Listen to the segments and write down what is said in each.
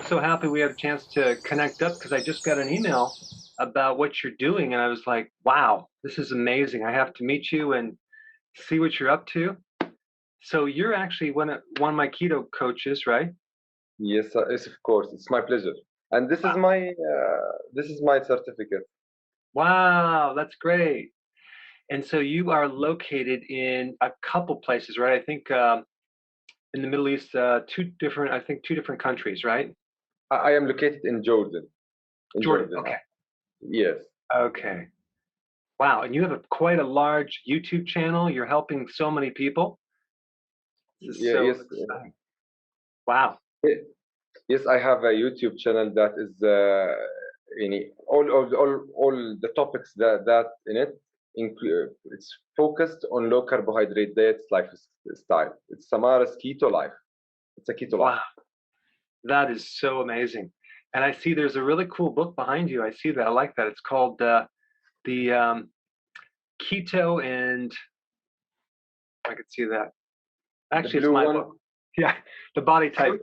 so happy we had a chance to connect up because I just got an email about what you're doing, and I was like, wow, this is amazing. I have to meet you and see what you're up to. So you're actually one of my keto coaches, right? Yes, yes, of course. It's my pleasure. And this is my certificate. Wow, that's great. And so you are located in a couple places, right? I think in the Middle East, two different countries, right? I am located in Jordan. Jordan. Okay. Yes. Okay. Wow. And you have quite a large YouTube channel. You're helping so many people. This is so Yes. exciting. Wow. Yes, I have a YouTube channel that is all the topics that in it it's focused on low carbohydrate diets lifestyle. It's Samara's keto life. It's a keto life. Wow. That is so amazing. And I see there's a really cool book behind you. I see that. I like that. It's called the Keto and I could see that. Actually, it's my book. Yeah, the body type.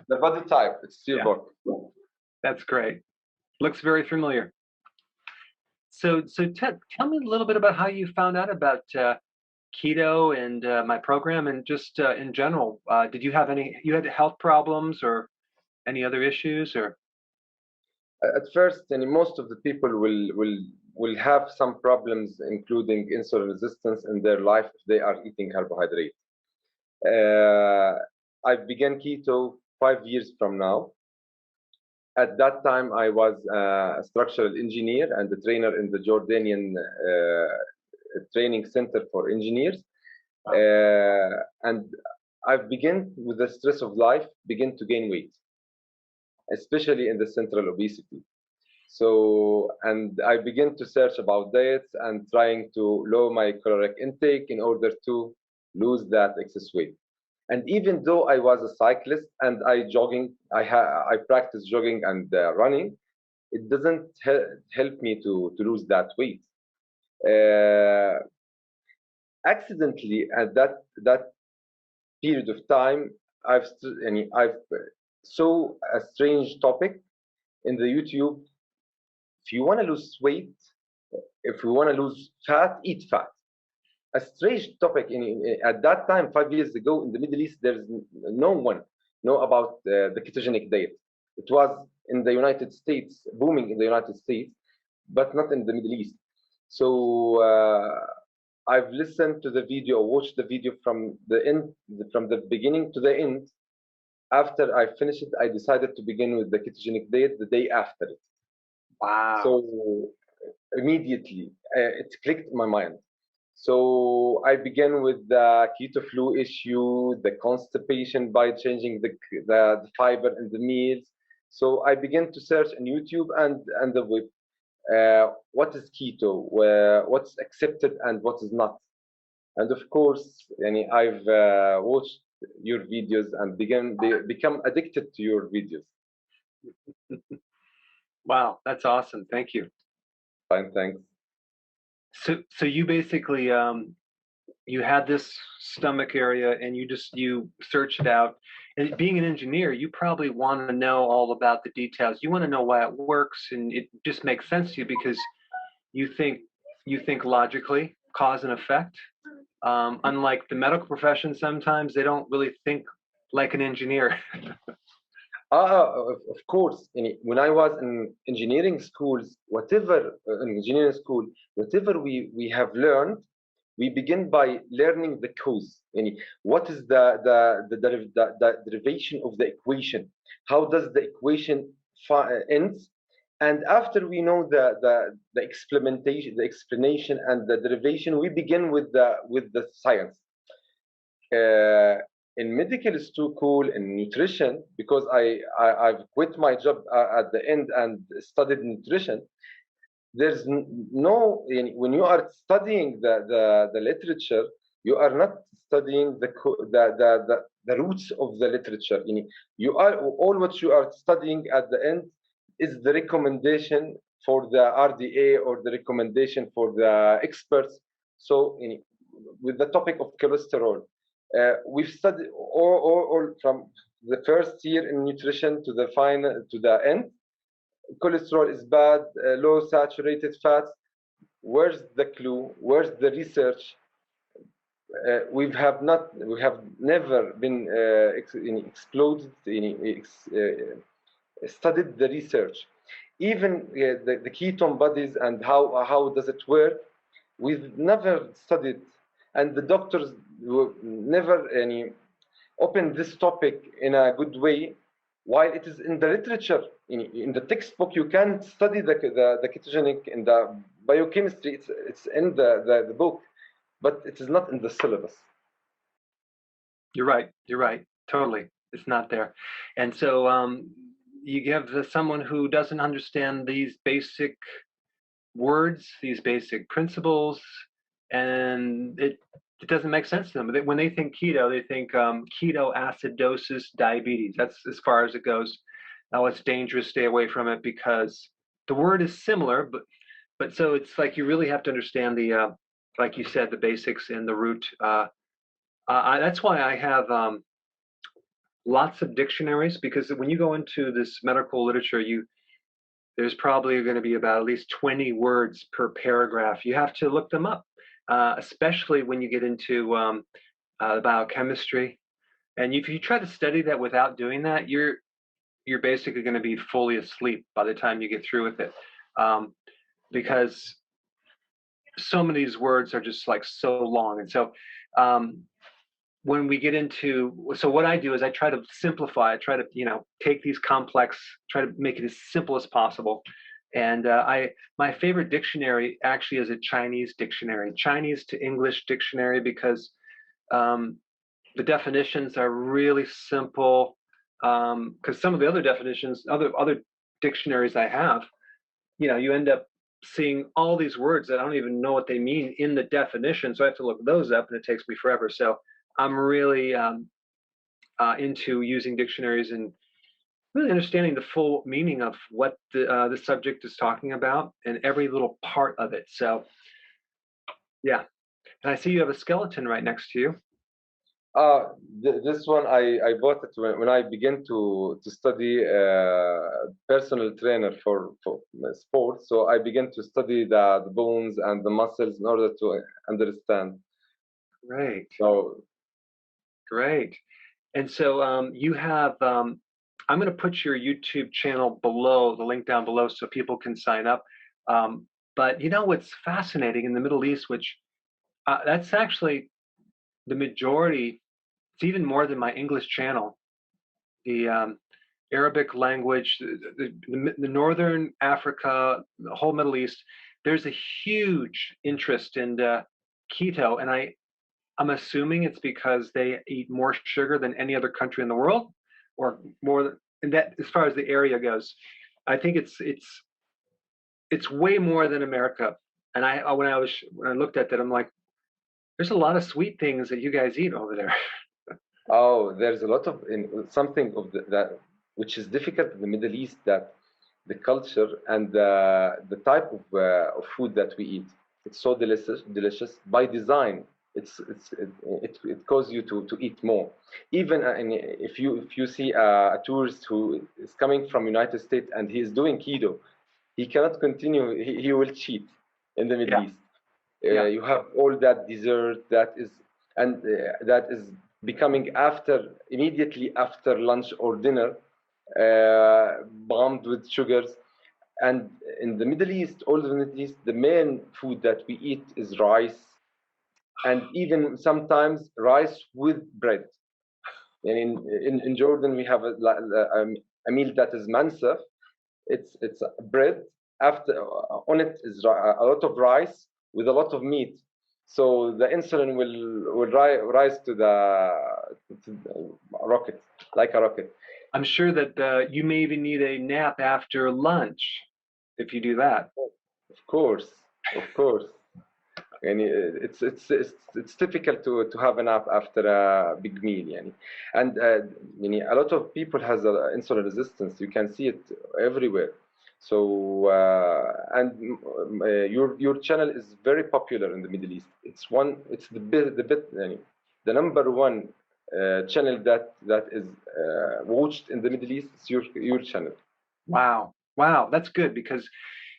The body type. It's your book. That's great. Looks very familiar. So tell me a little bit about how you found out about keto and my program, and just in general. Did you have you had health problems or any other issues, or? At first, most of the people will have some problems, including insulin resistance in their life if they are eating carbohydrate. I began keto 5 years from now. At that time, I was a structural engineer and a trainer in the Jordanian training center for engineers. And I've begun with the stress of life, begin to gain weight, especially in the central obesity. So, and I began to search about diets and trying to lower my caloric intake in order to lose that excess weight. And even though I was a cyclist and I practice jogging and running, it doesn't help me to lose that weight. Accidentally, at that period of time, I've saw a strange topic in the YouTube. If you want to lose weight, if you want to lose fat, eat fat. A strange topic. At that time, 5 years ago, in the Middle East, there's no one know about the ketogenic diet. It was in the United States, booming in the United States, but not in the Middle East. So I've listened to the video, watched the video from the beginning to the end. After I finished it, I decided to begin with the ketogenic diet the day after it. Wow. So immediately, it clicked in my mind. So I began with the keto flu issue, the constipation by changing the fiber in the meals. So I began to search on YouTube and the web. What is keto? What's accepted and what is not? And of course, I've watched your videos and become addicted to your videos. Wow, that's awesome. Thank you. Fine, thanks. So you basically you had this stomach area and you searched it out. And being an engineer, you probably want to know all about the details. You want to know why it works, and it just makes sense to you because you think logically, cause and effect. Unlike the medical profession, sometimes they don't really think like an engineer. Of course. When I was in engineering schools, whatever we have learned, we begin by learning the cause. What is the derivation of the equation? How does the equation ends? And after we know the explanation and the derivation, we begin with the science. In medical school, in nutrition, because I've quit my job at the end and studied nutrition. There's no, when you are studying the literature, you are not studying the roots of the literature. You are all what you are studying at the end is the recommendation for the RDA or the recommendation for the experts. So with the topic of cholesterol, We've studied all from the first year in nutrition to the final to the end. Cholesterol is bad, low saturated fats. Where's the clue? Where's the research? We have never been exploded, studied the research. Even the ketone bodies and how does it work, we've never studied, and the doctors never open this topic in a good way. While it is in the literature, in the textbook, you can study the ketogenic in the biochemistry. It's in the book, but it is not in the syllabus. You're right. You're right. Totally. It's not there. And so you give someone who doesn't understand these basic words, these basic principles, and it doesn't make sense to them. When they think keto, they think ketoacidosis diabetes. That's as far as it goes. Now it's dangerous, stay away from it, because the word is similar, but so it's like you really have to understand the, like you said, the basics and the root. That's why I have lots of dictionaries, because when you go into this medical literature, there's probably going to be about at least 20 words per paragraph. You have to look them up, especially when you get into biochemistry. And if you try to study that without doing that, you're basically going to be fully asleep by the time you get through with it, because so many of these words are just like so long. And so when we get into, so what I do is I try to simplify, I try to, take these complex, try to make it as simple as possible. And my favorite dictionary actually is a Chinese dictionary, Chinese to English dictionary, because the definitions are really simple. Because some of the other definitions, other dictionaries I have, you end up seeing all these words that I don't even know what they mean in the definition. So I have to look those up, and it takes me forever. So I'm really into using dictionaries and really understanding the full meaning of what the subject is talking about and every little part of it. So, yeah. And I see you have a skeleton right next to you. This one I bought it when I began to study personal trainer for sports. So I began to study the bones and the muscles in order to understand. Great. So great. And so you have. I'm going to put your YouTube channel below, the link down below, so people can sign up. But what's fascinating in the Middle East, which that's actually the majority. It's even more than my English channel. The Arabic language, the Northern Africa, the whole Middle East, there's a huge interest in keto. And I'm assuming it's because they eat more sugar than any other country in the world, or more. And that, as far as the area goes, I think it's way more than America. And when I looked at that, I'm like, there's a lot of sweet things that you guys eat over there. Oh, there's a lot of something of that which is difficult in the Middle East, that the culture and the type of food that we eat. It's so delicious by design. It causes you to eat more. Even if you see a tourist who is coming from United States and he is doing keto, he cannot continue. He will cheat in the Middle East. You have all that dessert that is becoming immediately after lunch or dinner, bombed with sugars. And in the Middle East, the main food that we eat is rice, and even sometimes rice with bread. And in Jordan, we have a meal that is mansaf. It's bread. On it is a lot of rice with a lot of meat. So the insulin will rise to the rocket, like a rocket. I'm sure that you may even need a nap after lunch if you do that. Of course. And it's difficult to have a nap after a big meal, and a lot of people has insulin resistance. You can see it everywhere. So and your channel is very popular in the Middle East. It's the the number one channel that is watched in the Middle East is your channel. Wow. Wow. That's good because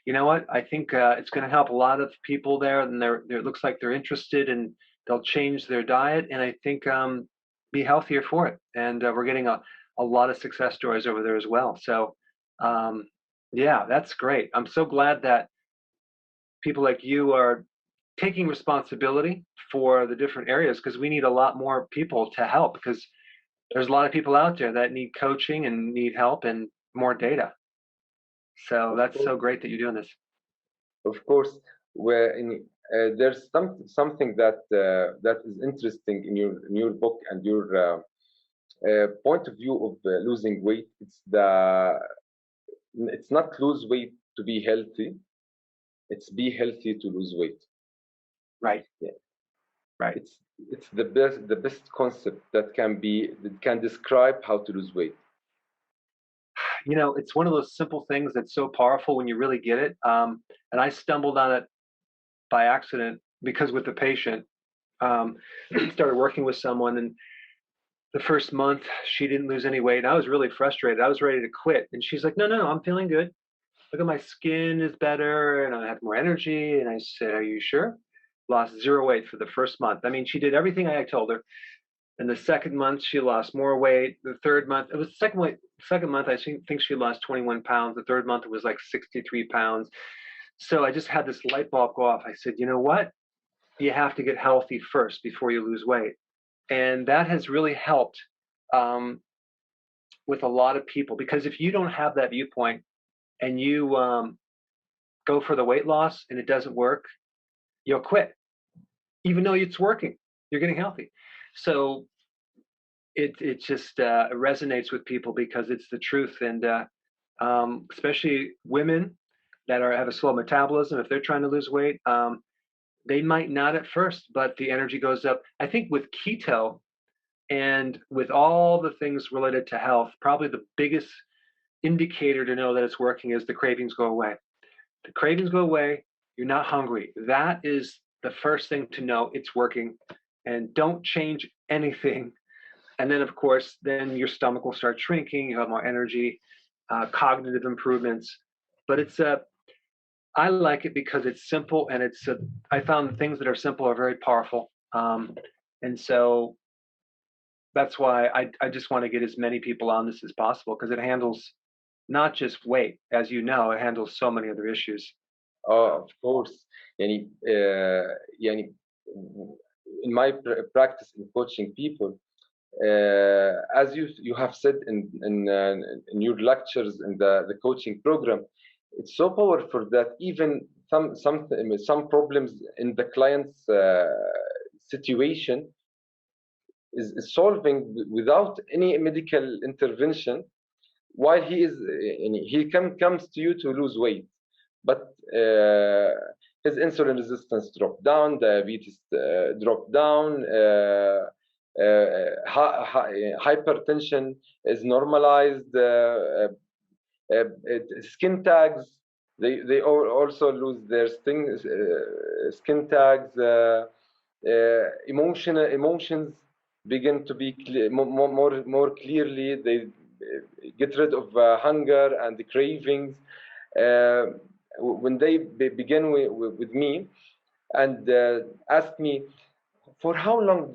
you know what? I think it's going to help a lot of people there, and it looks like they're interested, and they'll change their diet, and I think be healthier for it. And we're getting a lot of success stories over there as well. So, yeah, that's great. I'm so glad that people like you are taking responsibility for the different areas because we need a lot more people to help because there's a lot of people out there that need coaching and need help and more data. So that's so great that you're doing this. Of course, there's something that is interesting in your book and your point of view of losing weight. It's not lose weight to be healthy. It's be healthy to lose weight. Right. Yeah. Right. It's the best concept that can describe how to lose weight. You know, it's one of those simple things that's so powerful when you really get it. And I stumbled on it by accident because with the patient, started working with someone, and the first month she didn't lose any weight. And I was really frustrated. I was ready to quit. And she's like, no, I'm feeling good. Look at my skin is better and I have more energy. And I said, are you sure? Lost 0 weight for the first month. I mean, she did everything I told her. And the second month, she lost more weight. The third month, it was the second month, I think she lost 21 pounds. The third month, it was like 63 pounds. So I just had this light bulb go off. I said, you know what? You have to get healthy first before you lose weight. And that has really helped with a lot of people, because if you don't have that viewpoint and you go for the weight loss and it doesn't work, you'll quit. Even though it's working, you're getting healthy. So it just resonates with people because it's the truth. And especially women that have a slow metabolism, if they're trying to lose weight, they might not at first, but the energy goes up. I think with keto and with all the things related to health, probably the biggest indicator to know that it's working is the cravings go away. The cravings go away, you're not hungry. That is the first thing to know it's working. And don't change anything. And then, of course, then your stomach will start shrinking. You have more energy, cognitive improvements. But I like it because it's simple, and I found things that are simple are very powerful. And so that's why I just want to get as many people on this as possible, because it handles not just weight, as you know, it handles so many other issues. Of course. يعني, in my practice in coaching people, as you have said in your lectures in the coaching program, it's so powerful that even some problems in the client's situation is solving without any medical intervention, while he comes to you to lose weight, but his insulin resistance dropped down, diabetes dropped down, hypertension is normalized, skin tags, they also lose their skin tags, emotions begin to be more clearly. They get rid of hunger and the cravings. When they begin with me and ask me, for how long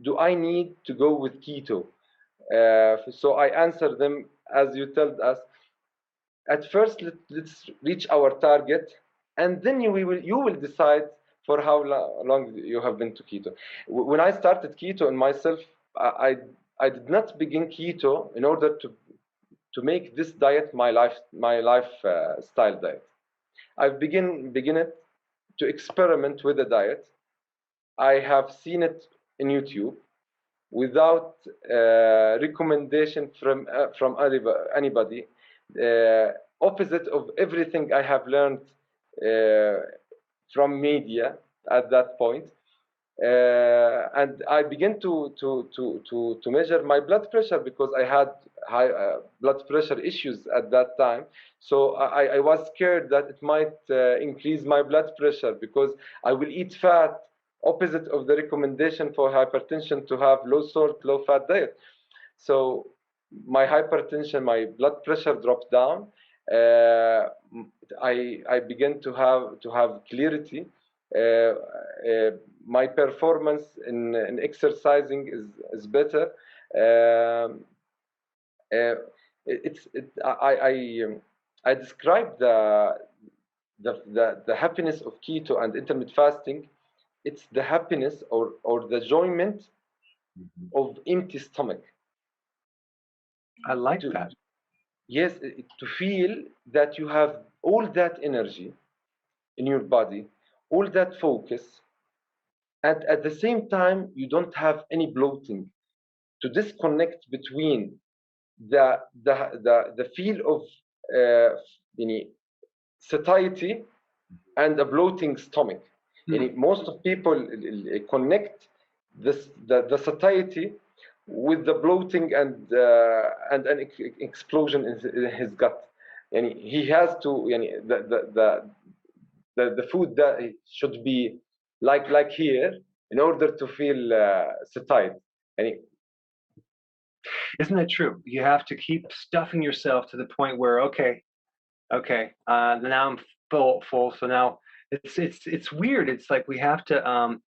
do I need to go with keto? So I answer them as you told us. At first, let's reach our target, and then you will decide for how long you have been to keto. When I started keto in myself, I did not begin keto in order to make this diet my lifestyle diet. I begin it to experiment with the diet. I have seen it in YouTube without recommendation from anybody. Opposite of everything I have learned from media at that point. And I began to measure my blood pressure because I had high blood pressure issues at that time. So I was scared that it might increase my blood pressure because I will eat fat opposite of the recommendation for hypertension to have low salt, low fat diet. So my hypertension, my blood pressure dropped down. I began to have clarity. My performance in exercising is better. I describe the happiness of keto and intermittent fasting. It's the happiness or the enjoyment of empty stomach. I like that. Yes, to feel that you have all that energy in your body, all that focus, and at the same time you don't have any bloating. To disconnect between the feel of satiety and a bloating stomach. Most of people connect the satiety with the bloating and an explosion in his gut. And he has to, the food that should be like here in order to feel satiety. Isn't that true? You have to keep stuffing yourself to the point where, okay, now I'm full. So now it's weird. It's like we have to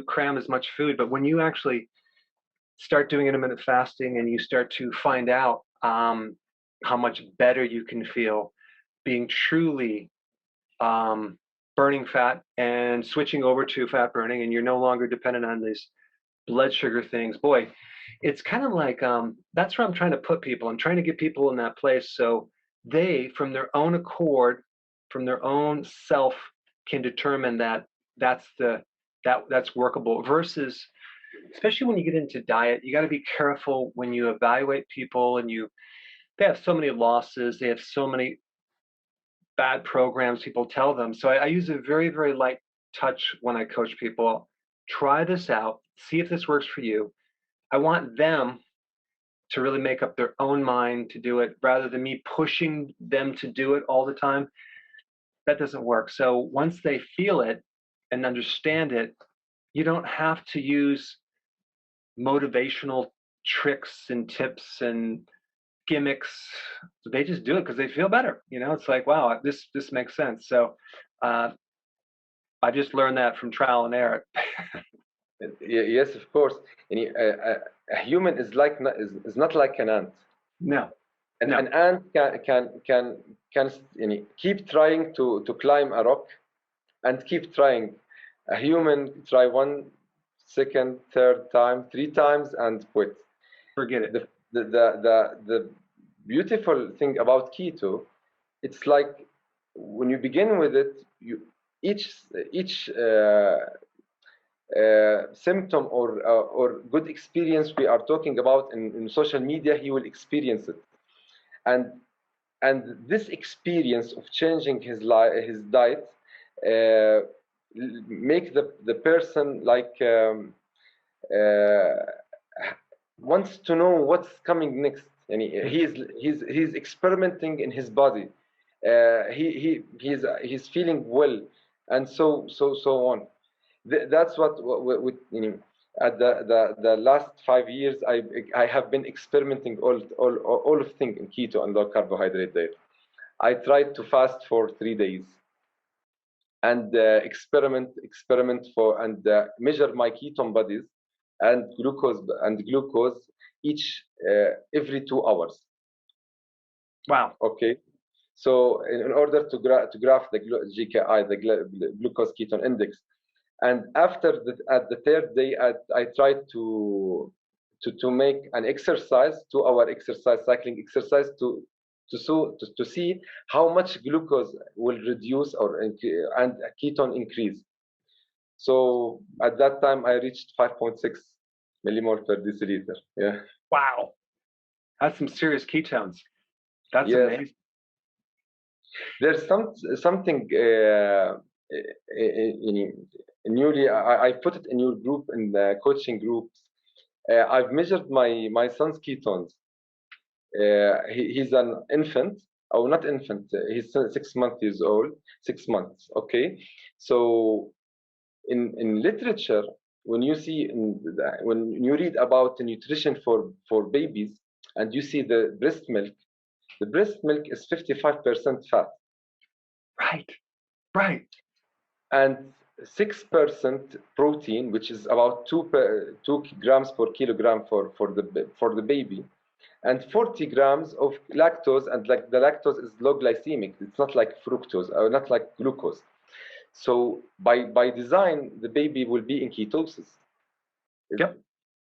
cram as much food, but when you actually start doing intermittent fasting and you start to find out how much better you can feel being truly burning fat and switching over to fat burning, and you're no longer dependent on these blood sugar things, boy, it's kind of like that's where I'm trying to put people. I'm trying to get people in that place so they, from their own accord, from their own self, can determine that that's workable. Versus, especially when you get into diet, you got to be careful when you evaluate people, and they have so many losses, they have so many bad programs people tell them. So I use a very, very light touch when I coach people. Try this out, see if this works for you. I want them to really make up their own mind to do it rather than me pushing them to do it all the time. That doesn't work. So once they feel it and understand it, you don't have to use motivational tricks and tips and gimmicks. They just do it because they feel better. It's like, wow, this makes sense. So I just learned that from trial and error. Yes, of course. A human is not like an ant. No. An ant can keep trying to climb a rock and keep trying. A human try 1 second, third time, 3 times and quit. Forget it. The beautiful thing about keto, it's like when you begin with it, each symptom or good experience we are talking about in social media, he will experience it, and this experience of changing his diet make the person like wants to know what's coming next, and he's experimenting in his body. He's feeling well, and so on. That's what at the last 5 years I have been experimenting all of things in keto and low carbohydrate diet. I tried to fast for 3 days and experiment for and measure my ketone bodies and glucose each every 2 hours. Wow. Okay. So in order to graph the GKI, the glucose ketone index, and after at the 3rd day, I tried to make an exercise, 2-hour exercise, cycling exercise, to see how much glucose will reduce and ketone increase. So at that time, I reached 5.6 millimole per deciliter. Yeah. Wow. That's some serious ketones. That's amazing. There's something newly. I put it in your group, in the coaching groups. I've measured my son's ketones. He's an infant. Oh, not infant. He's 6 months old. 6 months. Okay. So in literature, when you see when you read about the nutrition for babies, and you see the breast milk is 55% fat. Right. Right. And 6% protein, which is about 2 grams per kilogram for the baby, and 40 grams of lactose, and like the lactose is low glycemic. It's not like fructose or not like glucose. So by design, the baby will be in ketosis. Yep.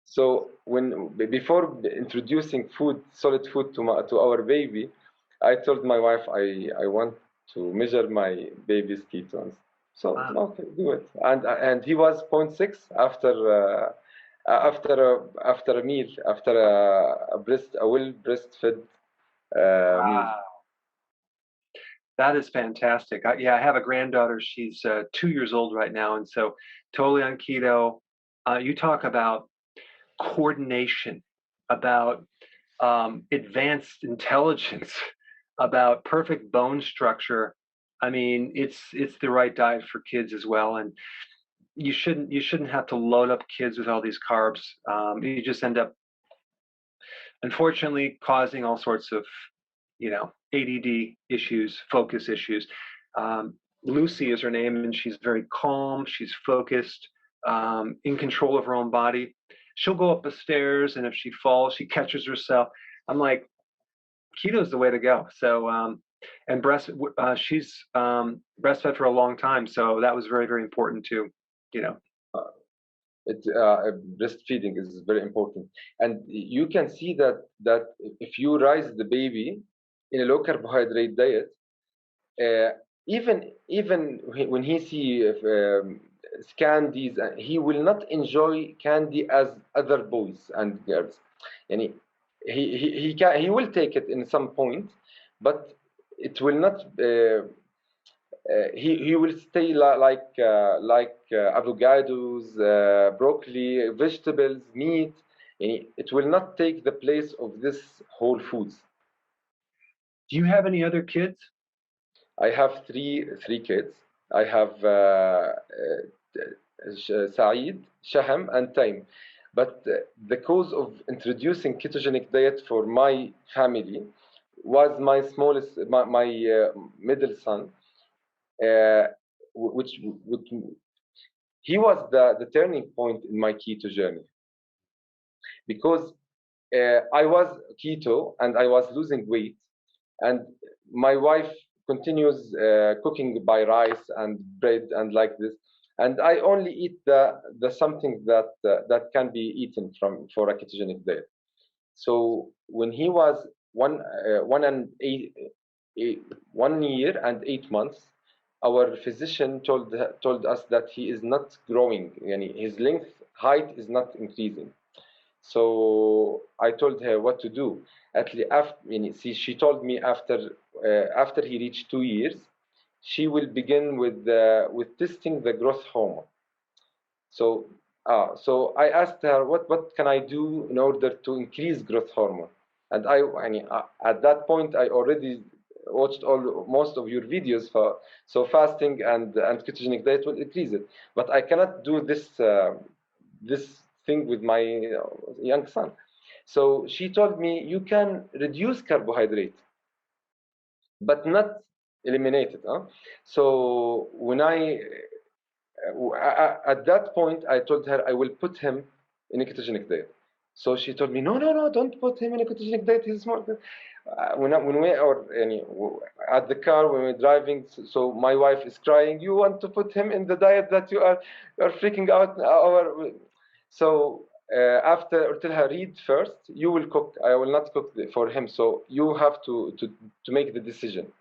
So before introducing solid food to our baby, I told my wife I want to measure my baby's ketones. So okay, do it. And he was 0.6 after a meal, after a well breastfed meal. That is fantastic. I have a granddaughter. She's 2 years old right now, and so totally on keto. You talk about coordination, about advanced intelligence, about perfect bone structure. I mean, it's the right diet for kids as well, and you shouldn't have to load up kids with all these carbs. You just end up, unfortunately, causing all sorts of, ADD issues, focus issues. Lucy is her name, and she's very calm. She's focused, in control of her own body. She'll go up the stairs, and if she falls, she catches herself. I'm like, keto is the way to go. So, and she's breastfed for a long time, so that was very, very important too. Breastfeeding is very important, and you can see that if you raise the baby in a low carbohydrate diet, even when he sees candies, he will not enjoy candy as other boys and girls. And he will take it in some point, but it will not. He will stay like avocados, broccoli, vegetables, meat. It will not take the place of this whole foods. Do you have any other kids? I have three kids. I have Saeed, Shaham, and Taim. But the cause of introducing ketogenic diet for my family was my middle son, which he was the turning point in my keto journey, because I was keto and I was losing weight, and my wife continues cooking by rice and bread and like this, and I only eat the something that can be eaten for a ketogenic diet. So when he was 1 year and 8 months, our physician told us that he is not growing, his height is not increasing. So I told her what to do. She told me after he reached 2 years, she will begin with testing the growth hormone. So I asked her what can I do in order to increase growth hormone, and at that point I already watched most of your videos so fasting and ketogenic diet will increase it, but I cannot do this thing with my young son. So she told me you can reduce carbohydrate, but not eliminate it. So when at that point I told her I will put him in a ketogenic diet. So she told me, no, don't put him in a ketogenic diet. He's smart. When we are at the car when we're driving, so my wife is crying. You want to put him in the diet that you are freaking out. So after tell her, read first. You will cook. I will not cook for him. So you have to make the decision.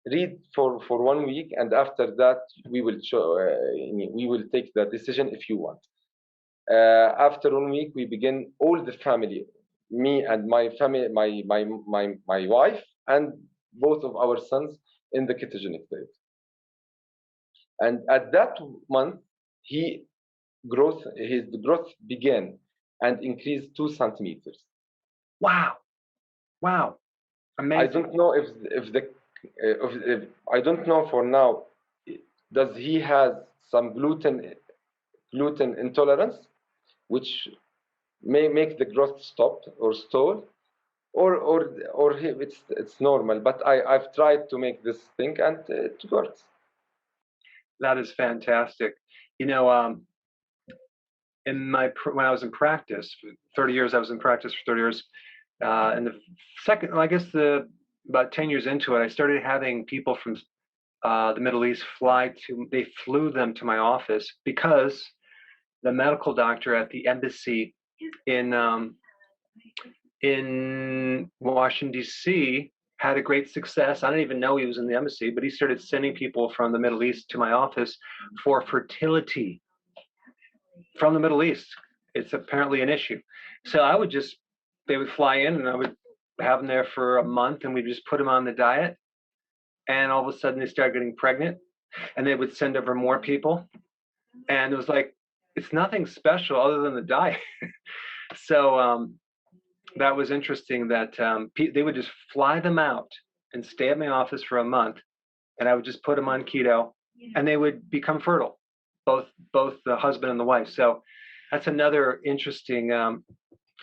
Read for 1 week, and after that we will take the decision if you want. After 1 week, we begin all the family, me and my family, my wife, and both of our sons in the ketogenic diet. And at that month, his growth began and increased 2 centimeters. Wow! Amazing. I don't know if I don't know for now. Does he has some gluten intolerance, which may make the growth stop or stall, or it's normal. But I've tried to make this thing, and it works. That is fantastic. You know, when I was in practice for 30 years, I was in practice for 30 years. And about 10 years into it, I started having people from the Middle East they flew them to my office because the medical doctor at the embassy in Washington, D.C. had a great success. I didn't even know he was in the embassy, but he started sending people from the Middle East to my office for fertility from the Middle East. It's apparently an issue. So they would fly in and I would have them there for a month and we'd just put them on the diet. And all of a sudden they started getting pregnant and they would send over more people. And it was like, it's nothing special other than the diet. So that was interesting that they would just fly them out and stay at my office for a month. And I would just put them on keto and they would become fertile, both the husband and the wife. So that's another interesting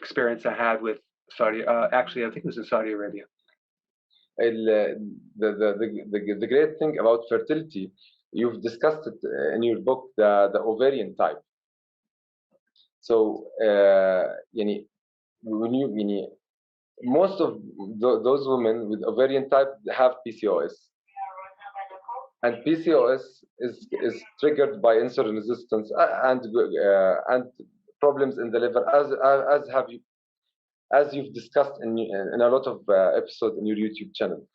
experience I had with Saudi. Actually, I think it was in Saudi Arabia. The great thing about fertility, you've discussed it in your book, the ovarian type. So, most of those women with ovarian type have PCOS, and PCOS is triggered by insulin resistance and problems in the liver, as you've discussed in a lot of episodes in your YouTube channel.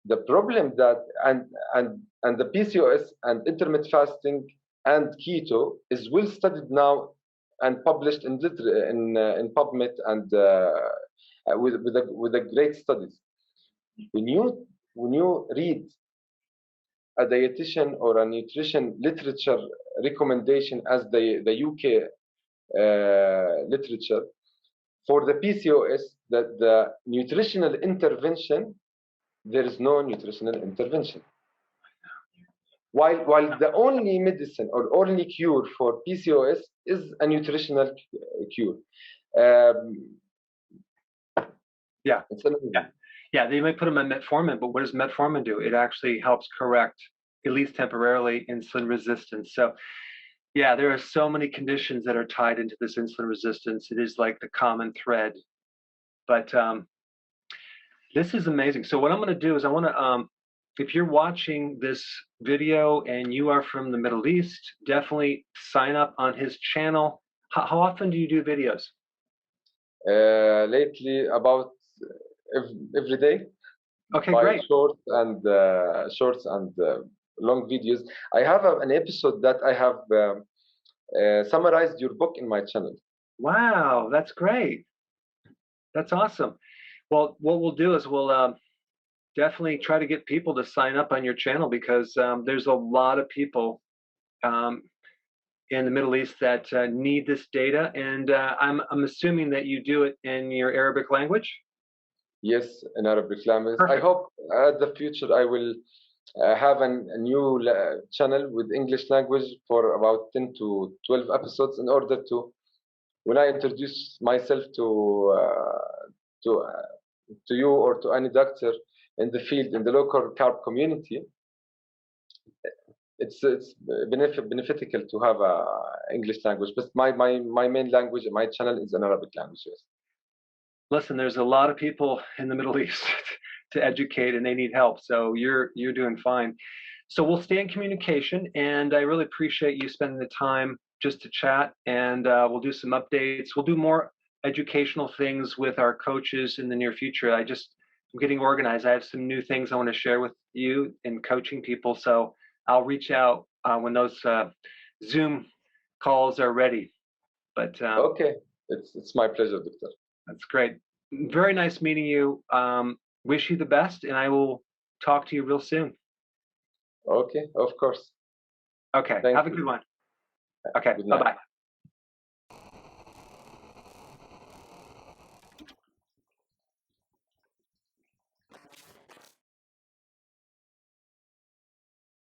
The problem that and the PCOS and intermittent fasting and keto is well studied now and published in PubMed and with a great studies. When you read a dietitian or a nutrition literature recommendation as the UK literature for the PCOS, that the nutritional intervention, there is no nutritional intervention. While the only medicine or only cure for PCOS is a nutritional cure. Yeah, they might put them on metformin, but what does metformin do? It actually helps correct, at least temporarily, insulin resistance. So yeah, there are so many conditions that are tied into this insulin resistance. It is like the common thread. But this is amazing. So what I'm going to do is I want to, if you're watching this video and you are from the Middle East, definitely sign up on his channel. How often do you do videos? Lately, about every day. Okay, great. Shorts and long videos. I have an episode that I have summarized your book in my channel. Wow, that's great. That's awesome. Well, what we'll do is we'll definitely try to get people to sign up on your channel because there's a lot of people in the Middle East that need this data. And I'm assuming that you do it in your Arabic language? Yes, in Arabic language. Perfect. I hope at the future I will have a new channel with English language for about 10 to 12 episodes in order to, when I introduce myself to you or to any doctor in the field, in the local carb community, it's beneficial to have a English language. But my main language, my channel is in Arabic language. Yes. Listen, there's a lot of people in the Middle East to educate, and they need help. So you're doing fine. So we'll stay in communication, and I really appreciate you spending the time just to chat. And we'll do some updates. We'll do more educational things with our coaches in the near future. I'm getting organized. I have some new things I want to share with you in coaching people. So I'll reach out when those Zoom calls are ready. But okay, it's my pleasure, Doctor. That's great. Very nice meeting you. Wish you the best, and I will talk to you real soon. Okay, of course. Okay, have a good one. Okay, bye-bye.